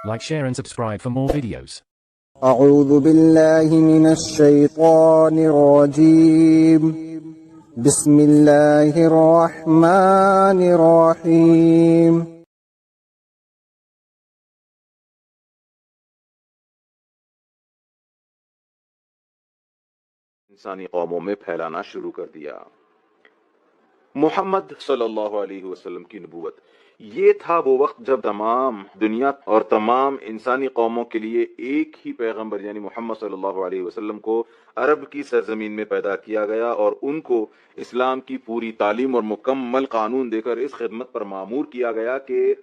Like, share and subscribe for more videos. أعوذ بالله من الشيطان الرجيم بسم الله الرحمن الرحيم انسانی قوموں میں پھیلانا شروع کر دیا۔ محمد صلی اللہ علیہ وسلم کی نبوت، یہ تھا وہ وقت جب تمام دنیا اور تمام انسانی قوموں کے لیے ایک ہی پیغمبر یعنی محمد صلی اللہ علیہ وسلم کو عرب کی سرزمین میں پیدا کیا گیا اور ان کو اسلام کی پوری تعلیم اور مکمل قانون دے کر اس خدمت پر مامور کیا گیا کہ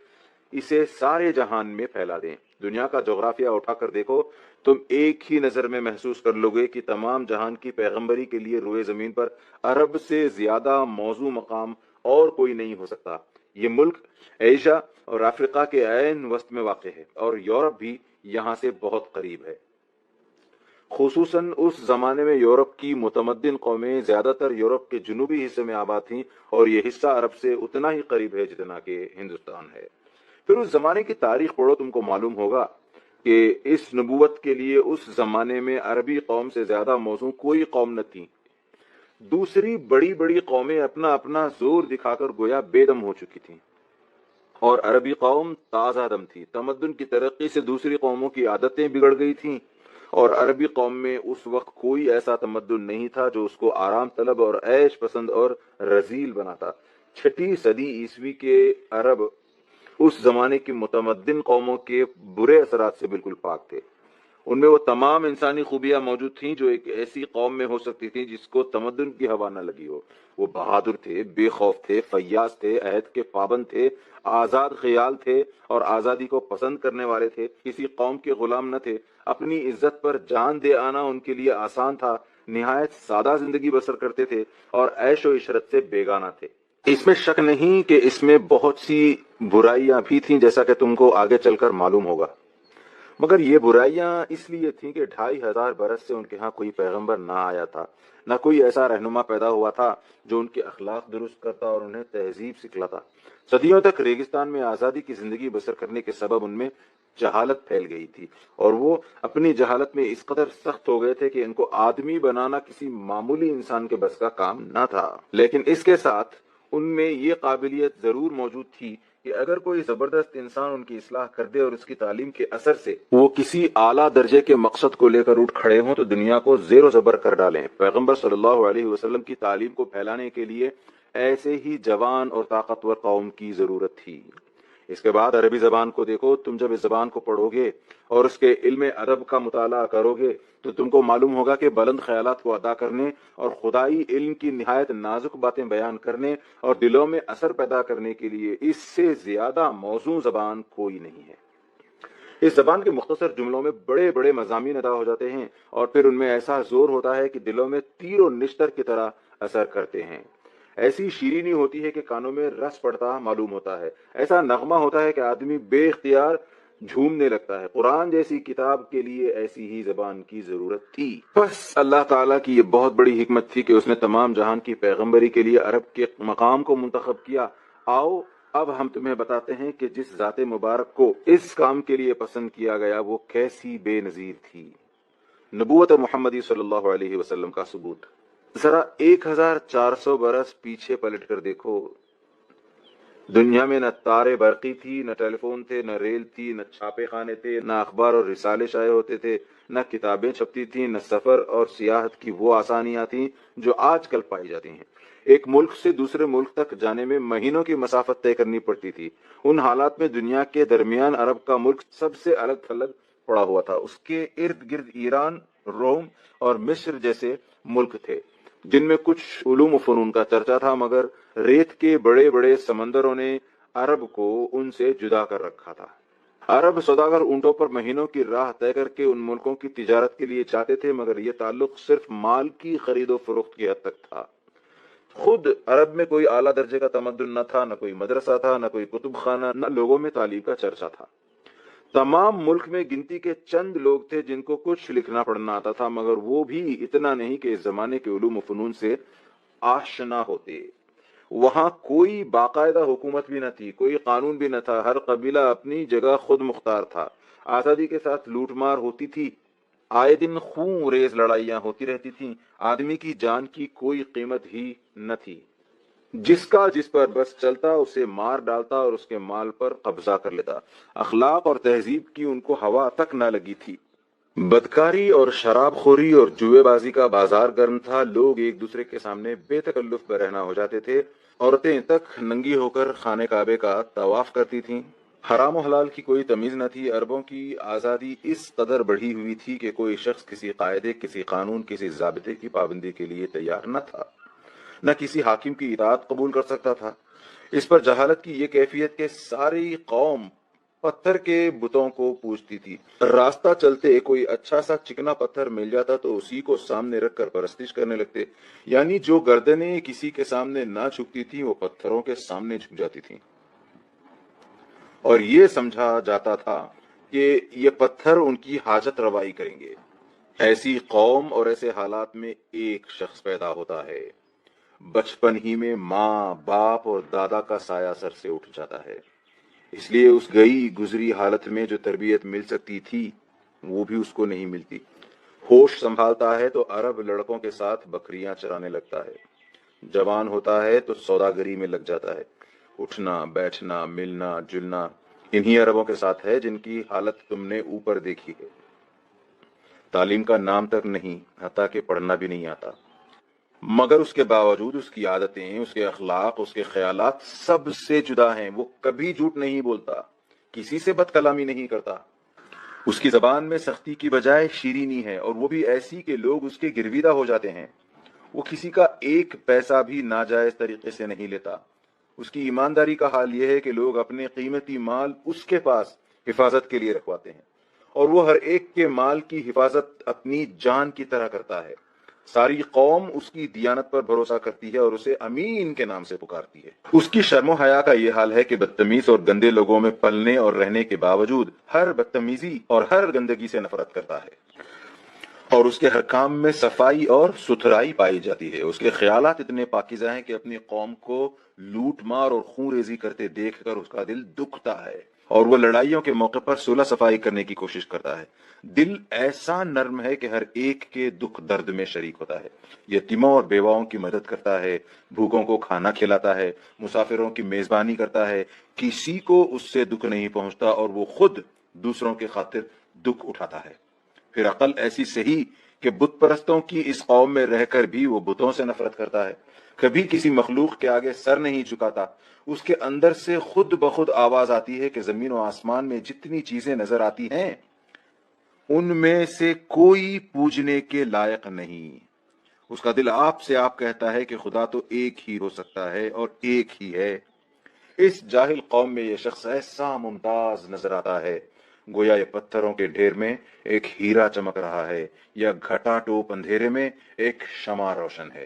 اسے سارے جہان میں پھیلا دیں۔ دنیا کا جغرافیہ اٹھا کر دیکھو، تم ایک ہی نظر میں محسوس کر لو گے کہ تمام جہان کی پیغمبری کے لیے روئے زمین پر عرب سے زیادہ موضوع مقام اور کوئی نہیں ہو سکتا۔ یہ ملک ایشیا اور افریقہ کے عین وسط میں واقع ہے اور یورپ بھی یہاں سے بہت قریب ہے۔ خصوصاً اس زمانے میں یورپ کی متمدن قومیں زیادہ تر یورپ کے جنوبی حصے میں آباد تھیں اور یہ حصہ عرب سے اتنا ہی قریب ہے جتنا کہ ہندوستان ہے۔ پھر اس زمانے کی تاریخ پڑھو، تم کو معلوم ہوگا کہ اس نبوت کے لیے اس زمانے میں عربی قوم سے زیادہ موزوں کوئی قوم نہ تھی۔ دوسری بڑی بڑی قومیں اپنا اپنا زور دکھا کر گویا بے دم ہو چکی تھیں اور عربی قوم تازہ دم تھی۔ تمدن کی ترقی سے دوسری قوموں کی عادتیں بگڑ گئی تھیں اور عربی قوم میں اس وقت کوئی ایسا تمدن نہیں تھا جو اس کو آرام طلب اور عیش پسند اور رذیل بناتا۔ 6 صدی عیسوی کے عرب اس زمانے کی متمدن قوموں کے برے اثرات سے بالکل پاک تھے۔ ان میں وہ تمام انسانی خوبیاں موجود تھیں جو ایک ایسی قوم میں ہو سکتی تھیں جس کو تمدن کی ہوا نہ لگی ہو۔ وہ بہادر تھے، بے خوف تھے، فیاض تھے، عہد کے پابند تھے، آزاد خیال تھے اور آزادی کو پسند کرنے والے تھے، کسی قوم کے غلام نہ تھے، اپنی عزت پر جان دے آنا ان کے لیے آسان تھا، نہایت سادہ زندگی بسر کرتے تھے اور عیش و عشرت سے بیگانہ تھے۔ اس میں شک نہیں کہ اس میں بہت سی برائیاں بھی تھیں جیسا کہ تم کو آگے چل کر معلوم ہوگا، مگر یہ برائیاں اس لیے تھیں کہ 2500 برس سے ان کے ہاں کوئی پیغمبر نہ آیا تھا، نہ کوئی ایسا رہنما پیدا ہوا تھا جو ان کے اخلاق درست کرتا اور انہیں تہذیب سکھلاتا۔ صدیوں تک ریگستان میں آزادی کی زندگی بسر کرنے کے سبب ان میں جہالت پھیل گئی تھی اور وہ اپنی جہالت میں اس قدر سخت ہو گئے تھے کہ ان کو آدمی بنانا کسی معمولی انسان کے بس کا کام نہ تھا۔ لیکن اس کے ساتھ ان میں یہ قابلیت ضرور موجود تھی کہ اگر کوئی زبردست انسان ان کی اصلاح کر دے اور اس کی تعلیم کے اثر سے وہ کسی اعلیٰ درجے کے مقصد کو لے کر اٹھ کھڑے ہوں تو دنیا کو زیر و زبر کر ڈالیں۔ پیغمبر صلی اللہ علیہ وسلم کی تعلیم کو پھیلانے کے لیے ایسے ہی جوان اور طاقتور قوم کی ضرورت تھی۔ اس کے بعد عربی زبان کو دیکھو، تم جب اس زبان کو پڑھو گے اور اس کے علم ادب کا مطالعہ کرو گے تو تم کو معلوم ہوگا کہ بلند خیالات کو ادا کرنے اور خدائی علم کی نہایت نازک باتیں بیان کرنے اور دلوں میں اثر پیدا کرنے کے لیے اس سے زیادہ موزوں زبان کوئی نہیں ہے۔ اس زبان کے مختصر جملوں میں بڑے بڑے مضامین ادا ہو جاتے ہیں اور پھر ان میں ایسا زور ہوتا ہے کہ دلوں میں تیر و نشتر کی طرح اثر کرتے ہیں۔ ایسی شیرینی ہوتی ہے کہ کانوں میں رس پڑتا معلوم ہوتا ہے، ایسا نغمہ ہوتا ہے کہ آدمی بے اختیار جھومنے لگتا ہے۔ قرآن جیسی کتاب کے لیے ایسی ہی زبان کی ضرورت تھی۔ بس اللہ تعالیٰ کی یہ بہت بڑی حکمت تھی کہ اس نے تمام جہان کی پیغمبری کے لیے عرب کے مقام کو منتخب کیا۔ آؤ اب ہم تمہیں بتاتے ہیں کہ جس ذات مبارک کو اس کام کے لیے پسند کیا گیا وہ کیسی بے نظیر تھی۔ نبوت محمدی صلی اللہ علیہ وسلم کا ثبوت۔ ذرا 1400 برس پیچھے پلٹ کر دیکھو، دنیا میں نہ تارے برقی تھی، نہ ٹیلی فون تھے، نہ ریل تھی، نہ چھاپے خانے تھے، نہ اخبار اور رسالے شائع ہوتے تھے، نہ کتابیں چھپتی تھیں، نہ سفر اور سیاحت کی وہ آسانیاں تھیں جو آج کل پائی جاتی ہیں۔ ایک ملک سے دوسرے ملک تک جانے میں مہینوں کی مسافت طے کرنی پڑتی تھی۔ ان حالات میں دنیا کے درمیان عرب کا ملک سب سے الگ تھلگ پڑا ہوا تھا۔ اس کے ارد گرد ایران، روم اور مصر جیسے ملک تھے جن میں کچھ علوم و فنون کا چرچا تھا، مگر ریت کے بڑے بڑے سمندروں نے عرب کو ان سے جدا کر رکھا تھا۔ عرب سوداگر اونٹوں پر مہینوں کی راہ طے کر کے ان ملکوں کی تجارت کے لیے جاتے تھے، مگر یہ تعلق صرف مال کی خرید و فروخت کی حد تک تھا۔ خود عرب میں کوئی اعلیٰ درجے کا تمدن نہ تھا، نہ کوئی مدرسہ تھا، نہ کوئی کتب خانہ، نہ لوگوں میں تعلیم کا چرچا تھا۔ تمام ملک میں گنتی کے چند لوگ تھے جن کو کچھ لکھنا پڑھنا آتا تھا، مگر وہ بھی اتنا نہیں کہ اس زمانے کے علوم و فنون سے آشنا ہوتے۔ وہاں کوئی باقاعدہ حکومت بھی نہ تھی، کوئی قانون بھی نہ تھا، ہر قبیلہ اپنی جگہ خود مختار تھا، آزادی کے ساتھ لوٹ مار ہوتی تھی، آئے دن خون ریز لڑائیاں ہوتی رہتی تھیں، آدمی کی جان کی کوئی قیمت ہی نہ تھی، جس کا جس پر بس چلتا اسے مار ڈالتا اور اس کے مال پر قبضہ کر لیتا، اخلاق اور تہذیب کی ان کو ہوا تک نہ لگی تھی، بدکاری اور شراب خوری اور جوئے بازی کا بازار گرم تھا، لوگ ایک دوسرے کے سامنے بے تکلف برہنہ ہو جاتے تھے، عورتیں تک ننگی ہو کر خانہ کعبے کا طواف کرتی تھیں، حرام و حلال کی کوئی تمیز نہ تھی، عربوں کی آزادی اس قدر بڑھی ہوئی تھی کہ کوئی شخص کسی قاعدے، کسی قانون، کسی ضابطے کی پابندی کے لیے تیار نہ تھا، نہ کسی حاکم کی اطاعت قبول کر سکتا تھا۔ اس پر جہالت کی یہ کیفیت کہ ساری قوم پتھر کے بتوں کو پوجتی تھی، راستہ چلتے کوئی اچھا سا چکنا پتھر مل جاتا تو اسی کو سامنے رکھ کر پرستش کرنے لگتے، یعنی جو گردنیں کسی کے سامنے نہ جھکتی تھیں وہ پتھروں کے سامنے جھک جاتی تھیں، اور یہ سمجھا جاتا تھا کہ یہ پتھر ان کی حاجت روائی کریں گے۔ ایسی قوم اور ایسے حالات میں ایک شخص پیدا ہوتا ہے، بچپن ہی میں ماں، باپ اور دادا کا سایہ سر سے اٹھ جاتا ہے، اس لیے اس گئی گزری حالت میں جو تربیت مل سکتی تھی وہ بھی اس کو نہیں ملتی۔ ہوش سنبھالتا ہے تو عرب لڑکوں کے ساتھ بکریاں چرانے لگتا ہے، جوان ہوتا ہے تو سوداگری میں لگ جاتا ہے، اٹھنا بیٹھنا ملنا جلنا انہی عربوں کے ساتھ ہے جن کی حالت تم نے اوپر دیکھی ہے، تعلیم کا نام تک نہیں، حتیٰ کہ پڑھنا بھی نہیں آتا، مگر اس کے باوجود اس کی عادتیں، اس کے اخلاق، اس کے خیالات سب سے جدا ہیں، وہ کبھی جھوٹ نہیں بولتا، کسی سے بد کلامی نہیں کرتا، اس کی زبان میں سختی کی بجائے شیرینی ہے، اور وہ بھی ایسی کہ لوگ اس کے گرویدہ ہو جاتے ہیں، وہ کسی کا ایک پیسہ بھی ناجائز طریقے سے نہیں لیتا، اس کی ایمانداری کا حال یہ ہے کہ لوگ اپنے قیمتی مال اس کے پاس حفاظت کے لیے رکھواتے ہیں، اور وہ ہر ایک کے مال کی حفاظت اپنی جان کی طرح کرتا ہے، ساری قوم اس کی دیانت پر بھروسہ کرتی ہے اور اسے امین کے نام سے پکارتی ہے۔ اس کی شرم و حیا کا یہ حال ہے کہ بدتمیز اور گندے لوگوں میں پلنے اور رہنے کے باوجود ہر بدتمیزی اور ہر گندگی سے نفرت کرتا ہے، اور اس کے ہر کام میں صفائی اور ستھرائی پائی جاتی ہے، اس کے خیالات اتنے پاکیزہ ہیں کہ اپنی قوم کو لوٹ مار اور خون ریزی کرتے دیکھ کر اس کا دل دکھتا ہے، اور وہ لڑائیوں کے موقع پر صلح صفائی کرنے کی کوشش کرتا ہے، دل ایسا نرم ہے کہ ہر ایک کے دکھ درد میں شریک ہوتا ہے، یتیموں اور بیواؤں کی مدد کرتا ہے، بھوکوں کو کھانا کھلاتا ہے، مسافروں کی میزبانی کرتا ہے، کسی کو اس سے دکھ نہیں پہنچتا اور وہ خود دوسروں کے خاطر دکھ اٹھاتا ہے۔ پھر عقل ایسی صحیح کہ بت پرستوں کی اس قوم میں رہ کر بھی وہ بتوں سے نفرت کرتا ہے، کبھی کسی مخلوق کے آگے سر نہیں جھکاتا، اس کے اندر سے خود بخود آواز آتی ہے کہ زمین و آسمان میں جتنی چیزیں نظر آتی ہیں ان میں سے کوئی پوجنے کے لائق نہیں، اس کا دل آپ سے آپ کہتا ہے کہ خدا تو ایک ہی ہو سکتا ہے اور ایک ہی ہے۔ اس جاہل قوم میں یہ شخص ایسا ممتاز نظر آتا ہے گویا یہ پتھروں کے ڈھیر میں ایک ہیرا چمک رہا ہے یا گھٹا ٹوپ اندھیرے میں ایک شمع روشن ہے۔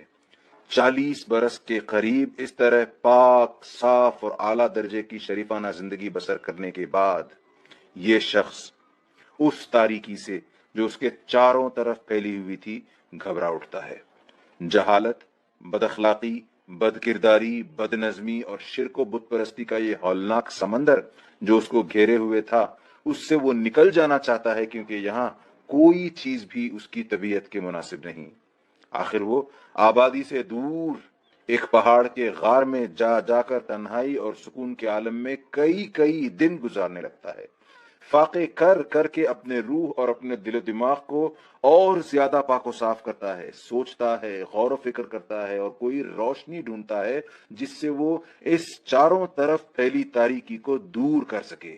40 برس کے قریب اس طرح پاک صاف اور اعلیٰ درجے کی شریفانہ زندگی بسر کرنے کے بعد یہ شخص اس تاریکی سے جو اس کے چاروں طرف پھیلی ہوئی تھی گھبرا اٹھتا ہے۔ جہالت، بد اخلاقی، بد کرداری، بد نظمی اور شرک و بت پرستی کا یہ ہولناک سمندر جو اس کو گھیرے ہوئے تھا اس سے وہ نکل جانا چاہتا ہے، کیونکہ یہاں کوئی چیز بھی اس کی طبیعت کے مناسب نہیں۔ آخر وہ آبادی سے دور ایک پہاڑ کے غار میں جا جا کر تنہائی اور سکون کے عالم میں کئی دن گزارنے لگتا ہے، فاقے کر کر کے اپنے روح اور اپنے دل و دماغ کو اور زیادہ پاک و صاف کرتا ہے، سوچتا ہے، غور و فکر کرتا ہے اور کوئی روشنی ڈھونڈتا ہے جس سے وہ اس چاروں طرف پھیلی تاریکی کو دور کر سکے،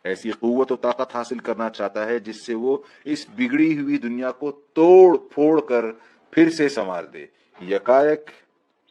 ایسی قوت و طاقت حاصل کرنا چاہتا ہے جس سے وہ اس بگڑی ہوئی دنیا کو توڑ پھوڑ کر پھر سے سنوار دے۔ یکایک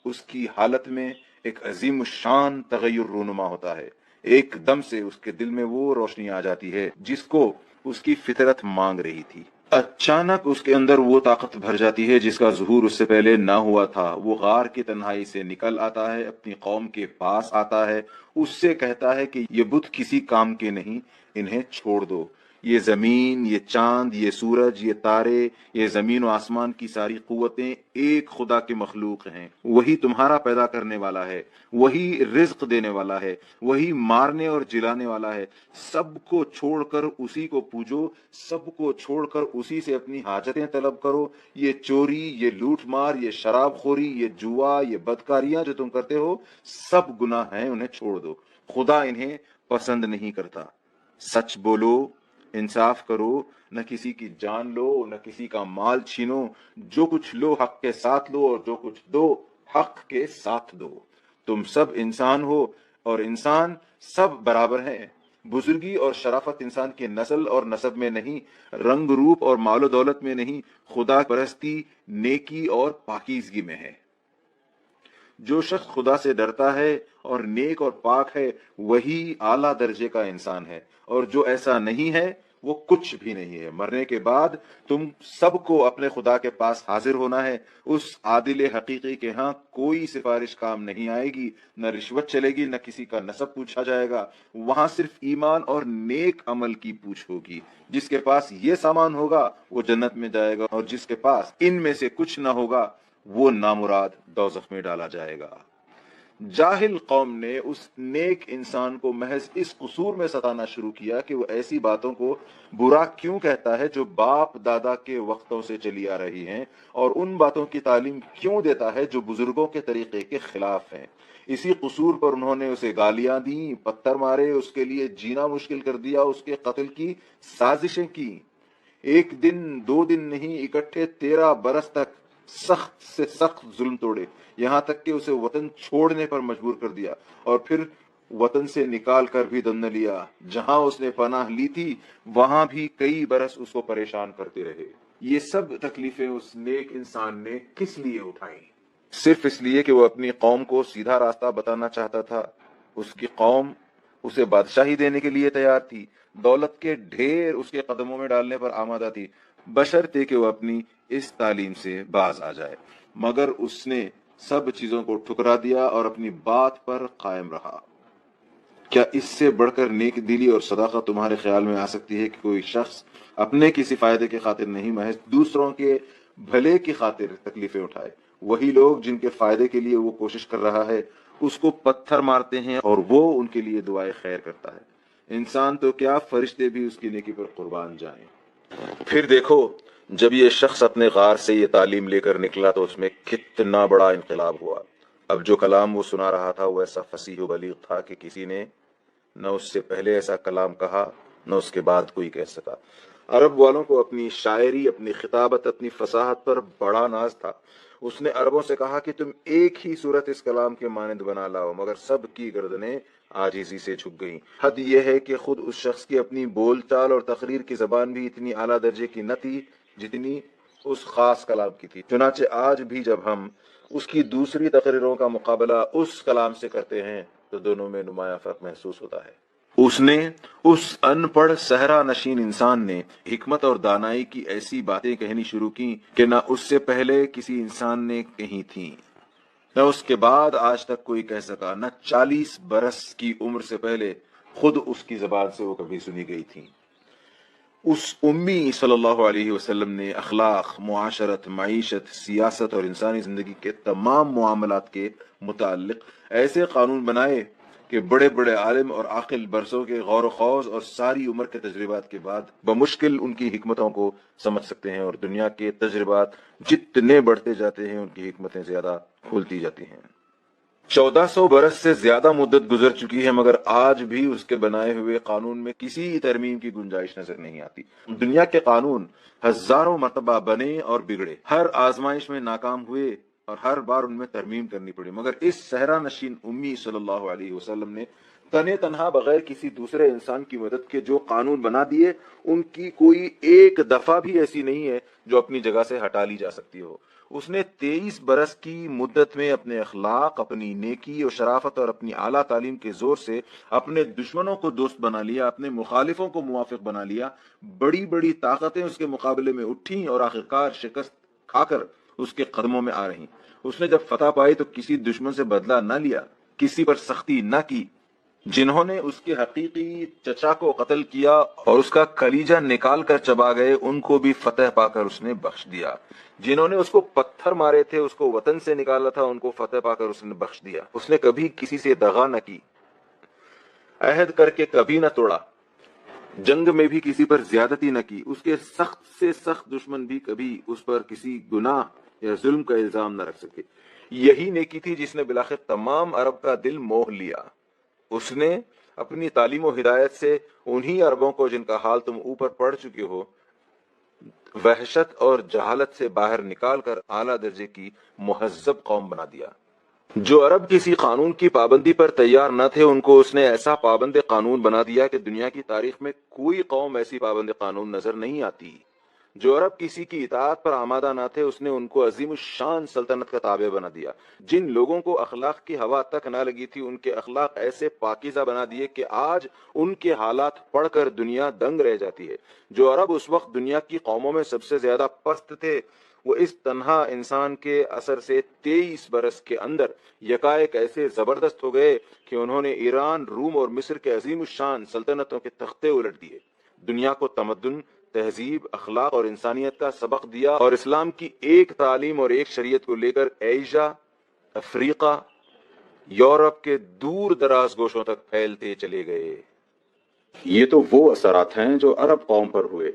اس کی حالت میں ایک عظیم الشان تغیر رونما ہوتا ہے، ایک دم سے اس کے دل میں وہ روشنی آ جاتی ہے جس کو اس کی فطرت مانگ رہی تھی، اچانک اس کے اندر وہ طاقت بھر جاتی ہے جس کا ظہور اس سے پہلے نہ ہوا تھا، وہ غار کی تنہائی سے نکل آتا ہے، اپنی قوم کے پاس آتا ہے، اس سے کہتا ہے کہ یہ بت کسی کام کے نہیں، انہیں چھوڑ دو، یہ زمین، یہ چاند، یہ سورج، یہ تارے، یہ زمین و آسمان کی ساری قوتیں ایک خدا کے مخلوق ہیں۔ وہی تمہارا پیدا کرنے والا ہے، وہی رزق دینے والا ہے، وہی مارنے اور جلانے والا ہے۔ سب کو چھوڑ کر اسی کو پوجو، سب کو چھوڑ کر اسی سے اپنی حاجتیں طلب کرو۔ یہ چوری، یہ لوٹ مار، یہ شراب خوری، یہ جوا، یہ بدکاریاں جو تم کرتے ہو، سب گناہ ہیں، انہیں چھوڑ دو، خدا انہیں پسند نہیں کرتا۔ سچ بولو، انصاف کرو، نہ کسی کی جان لو، نہ کسی کا مال چھینو، جو کچھ لو حق کے ساتھ لو، اور جو کچھ دو حق کے ساتھ دو۔ تم سب انسان ہو اور انسان سب برابر ہیں۔ بزرگی اور شرافت انسان کی نسل اور نسب میں نہیں، رنگ روپ اور مال و دولت میں نہیں، خدا پرستی، نیکی اور پاکیزگی میں ہے۔ جو شخص خدا سے ڈرتا ہے اور نیک اور پاک ہے، وہی اعلیٰ درجے کا انسان ہے، اور جو ایسا نہیں ہے وہ کچھ بھی نہیں ہے۔ مرنے کے بعد تم سب کو اپنے خدا کے پاس حاضر ہونا ہے۔ اس عادل حقیقی کے ہاں کوئی سفارش کام نہیں آئے گی، نہ رشوت چلے گی، نہ کسی کا نسب پوچھا جائے گا۔ وہاں صرف ایمان اور نیک عمل کی پوچھ ہوگی۔ جس کے پاس یہ سامان ہوگا وہ جنت میں جائے گا، اور جس کے پاس ان میں سے کچھ نہ ہوگا وہ نامراد دوزخ میں ڈالا جائے گا۔ جاہل قوم نے اس نیک انسان کو محض اس قصور میں ستانا شروع کیا کہ وہ ایسی باتوں کو برا کیوں کہتا ہے جو باپ دادا کے وقتوں سے چلی آ رہی ہیں، اور ان باتوں کی تعلیم کیوں دیتا ہے جو بزرگوں کے طریقے کے خلاف ہیں۔ اسی قصور پر انہوں نے اسے گالیاں دیں، پتھر مارے، اس کے لیے جینا مشکل کر دیا، اس کے قتل کی سازشیں کی۔ ایک دن دو دن نہیں، اکٹھے 13 برس تک سخت سے سخت ظلم توڑے، یہاں تک کہ اسے وطن چھوڑنے پر مجبور کر دیا، اور پھر وطن سے نکال کر بھی دم نہ لیا۔ جہاں اس نے پناہ لی تھی وہاں بھی کئی برس اس کو پریشان کرتے رہے۔ یہ سب تکلیفیں اس نیک انسان نے کس لیے اٹھائیں؟ صرف اس لیے کہ وہ اپنی قوم کو سیدھا راستہ بتانا چاہتا تھا۔ اس کی قوم اسے بادشاہی دینے کے لیے تیار تھی، دولت کے ڈھیر اس کے قدموں میں ڈالنے پر آمادہ تھی، بشرطے کہ وہ اپنی اس تعلیم سے باز آ جائے۔ مگر اس نے سب چیزوں کو ٹھکرا دیا اور اپنی بات پر قائم رہا۔ کیا اس سے بڑھ کر نیک دلی اور صداقت تمہارے خیال میں آ سکتی ہے کہ کوئی شخص اپنے کسی فائدے کے خاطر نہیں، محض دوسروں کے بھلے کی خاطر تکلیفیں اٹھائے؟ وہی لوگ جن کے فائدے کے لیے وہ کوشش کر رہا ہے اس کو پتھر مارتے ہیں اور وہ ان کے لیے دعائے خیر کرتا ہے۔ انسان تو کیا، فرشتے بھی اس کی نیکی پر قربان جائیں۔ پھر دیکھو، جب یہ شخص اپنے غار سے یہ تعلیم لے کر نکلا تو اس میں کتنا بڑا انقلاب ہوا۔ اب جو کلام وہ سنا رہا تھا وہ ایسا فصیح و بلیغ تھا کہ کسی نے نہ اس سے پہلے ایسا کلام کہا، نہ اس کے بعد کوئی کہہ سکا۔ عرب والوں کو اپنی شاعری، اپنی خطابت، اپنی فصاحت پر بڑا ناز تھا۔ اس نے عربوں سے کہا کہ تم ایک ہی صورت اس کلام کے مانند بنا لاؤ، مگر سب کی گردنیں عاجزی سے جھک گئیں۔ حد یہ ہے کہ خود اس شخص کی اپنی بول چال اور تقریر کی زبان بھی اتنی اعلیٰ درجے کی نہ تھی جتنی اس خاص کلام کی تھی۔ چنانچہ آج بھی جب ہم اس کی دوسری تقریروں کا مقابلہ اس کلام سے کرتے ہیں تو دونوں میں نمایاں فرق محسوس ہوتا ہے۔ اس ان پڑھ صحرا نشین انسان نے حکمت اور دانائی کی ایسی باتیں کہنی شروع کی کہ نہ اس سے پہلے کسی انسان نے کہی تھیں، نہ اس کے بعد آج تک کوئی کہہ سکا، نہ 40 برس کی عمر سے پہلے خود اس کی زبان سے وہ کبھی سنی گئی تھی۔ اس امی صلی اللہ علیہ وسلم نے اخلاق، معاشرت، معیشت، سیاست اور انسانی زندگی کے تمام معاملات کے متعلق ایسے قانون بنائے کہ بڑے بڑے عالم اور عاقل برسوں کے غور و خوض اور ساری عمر کے تجربات کے بعد بمشکل ان کی حکمتوں کو سمجھ سکتے ہیں، اور دنیا کے تجربات جتنے بڑھتے جاتے ہیں ان کی حکمتیں زیادہ کھلتی جاتی ہیں۔ 1400 برس سے زیادہ مدت گزر چکی ہے، مگر آج بھی اس کے بنائے ہوئے قانون میں کسی ترمیم کی گنجائش نظر نہیں آتی۔ دنیا کے قانون ہزاروں مرتبہ بنے اور بگڑے، ہر آزمائش میں ناکام ہوئے اور ہر بار ان میں ترمیم کرنی پڑی، مگر اس صحرا نشین امی صلی اللہ علیہ وسلم نے تنے تنہا بغیر کسی دوسرے انسان کی مدد کے جو قانون بنا دیے، ان کی کوئی ایک دفعہ بھی ایسی نہیں ہے جو اپنی جگہ سے ہٹا لی جا سکتی ہو۔ اس نے 23 برس کی مدت میں اپنے اخلاق، اپنی نیکی اور شرافت اور اپنی اعلیٰ تعلیم کے زور سے اپنے دشمنوں کو دوست بنا لیا، اپنے مخالفوں کو موافق بنا لیا۔ بڑی بڑی طاقتیں اس کے مقابلے میں اٹھیں اور آخرکار شکست کھا کر اس کے قدموں میں آ رہیں۔ اس نے جب فتح پائی تو کسی دشمن سے بدلہ نہ لیا، کسی پر سختی نہ کی، جنہوں نے اس کے حقیقی چچا کو قتل کیا اور اس کا کلیجہ نکال کر چبا گئے، ان کو بھی فتح پا کر اس نے بخش دیا۔ جنہوں نے اس کو پتھر مارے تھے، اس کو وطن سے نکالا تھا، ان کو فتح پا کر اس نے بخش دیا۔ اس نے کبھی کسی سے دغا نہ کی، عہد کر کے کبھی نہ توڑا، جنگ میں بھی کسی پر زیادتی نہ کی، اس کے سخت سے سخت دشمن بھی کبھی اس پر کسی گناہ یا ظلم کا الزام نہ رکھ سکے۔ یہی نیکی تھی جس نے بلاخر تمام عرب کا دل موہ لیا۔ اس نے اپنی تعلیم و ہدایت سے انہی عربوں کو جن کا حال تم اوپر پڑھ چکے ہو، وحشت اور جہالت سے باہر نکال کر اعلیٰ درجے کی مہذب قوم بنا دیا۔ جو عرب کسی قانون کی پابندی پر تیار نہ تھے، ان کو اس نے ایسا پابند قانون بنا دیا کہ دنیا کی تاریخ میں کوئی قوم ایسی پابند قانون نظر نہیں آتی۔ جو عرب کسی کی اطاعت پر آمادہ نہ تھے، اس نے ان کو عظیم الشان سلطنت کا تابع بنا دیا۔ جن لوگوں کو اخلاق کی ہوا تک نہ لگی تھی، ان کے اخلاق ایسے پاکیزہ بنا دیے کہ آج ان کے حالات پڑھ کر دنیا دنگ رہ جاتی ہے۔ جو عرب اس وقت دنیا کی قوموں میں سب سے زیادہ پست تھے، وہ اس تنہا انسان کے اثر سے 23 برس کے اندر یکایک ایسے زبردست ہو گئے کہ انہوں نے ایران، روم اور مصر کے عظیم الشان سلطنتوں کے تختے الٹ دیے، دنیا کو تمدن، تہذیب، اخلاق اور انسانیت کا سبق دیا، اور اسلام کی ایک تعلیم اور ایک شریعت کو لے کر ایشیا، افریقہ، یورپ کے دور دراز گوشوں تک پھیلتے چلے گئے۔ یہ تو وہ اثرات ہیں جو عرب قوم پر ہوئے۔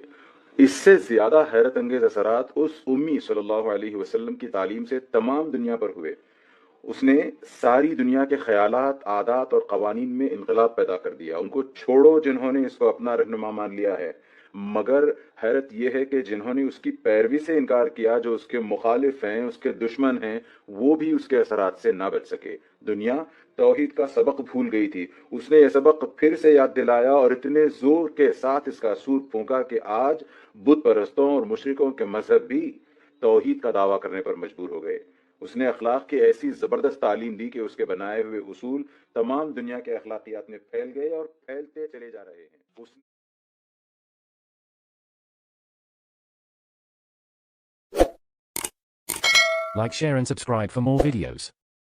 اس سے زیادہ حیرت انگیز اثرات اس امی صلی اللہ علیہ وسلم کی تعلیم سے تمام دنیا پر ہوئے۔ اس نے ساری دنیا کے خیالات، عادات اور قوانین میں انقلاب پیدا کر دیا۔ ان کو چھوڑو جنہوں نے اس کو اپنا رہنما مان لیا ہے، مگر حیرت یہ ہے کہ جنہوں نے اس کی پیروی سے انکار کیا، جو اس کے مخالف ہیں، اس کے دشمن ہیں، وہ بھی اس کے اثرات سے نہ بچ سکے۔ دنیا توحید کا سبق بھول گئی تھی، اس نے یہ سبق پھر سے یاد دلایا اور اتنے زور کے ساتھ اس کا سور پھونکا کہ آج بت پرستوں اور مشرکوں کے مذہب بھی توحید کا دعویٰ کرنے پر مجبور ہو گئے۔ اس نے اخلاق کی ایسی زبردست تعلیم دی کہ اس کے بنائے ہوئے اصول تمام دنیا کے اخلاقیات میں پھیل گئے اور پھیلتے چلے جا رہے ہیں۔ Like, share and subscribe for more videos.